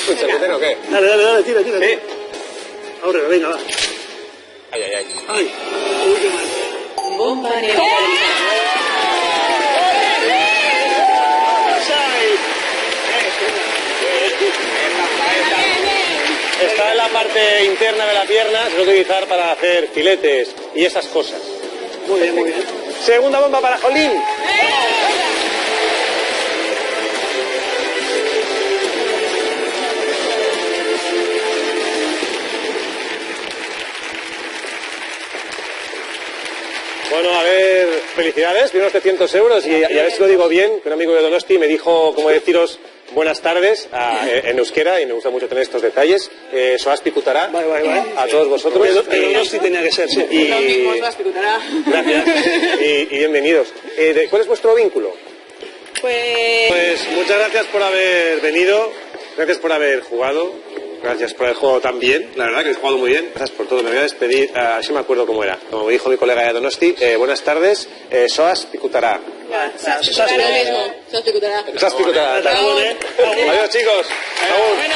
¿Un charcutero o qué? Dale, tira. ¿Sí? Ahora, venga, va. Ay. Ay, uy, qué mal. Bomba Está en la parte interna de la pierna, se puede utilizar para hacer filetes y esas cosas. Muy bien. Segunda bomba para Jolín. Bueno, a ver, felicidades, primeros 700 euros y a ver si lo digo bien, que un amigo de Donosti me dijo cómo deciros buenas tardes en euskera y me gusta mucho tener estos detalles. Soas Picutará, a todos vosotros. Pero no, sí tenía que ser, sí. Y... Lo mismo, Soas Picutará. Gracias y bienvenidos. ¿Cuál es vuestro vínculo? Pues muchas gracias por haber venido, gracias por haber jugado. Gracias por el juego tan bien, la verdad que habéis jugado muy bien. Gracias por todo, me voy a despedir, así me acuerdo cómo era. Como dijo mi colega de Donosti, buenas tardes, Soas Picutará. Soas Picutará. Soas Picutará. Adiós chicos. Bueno.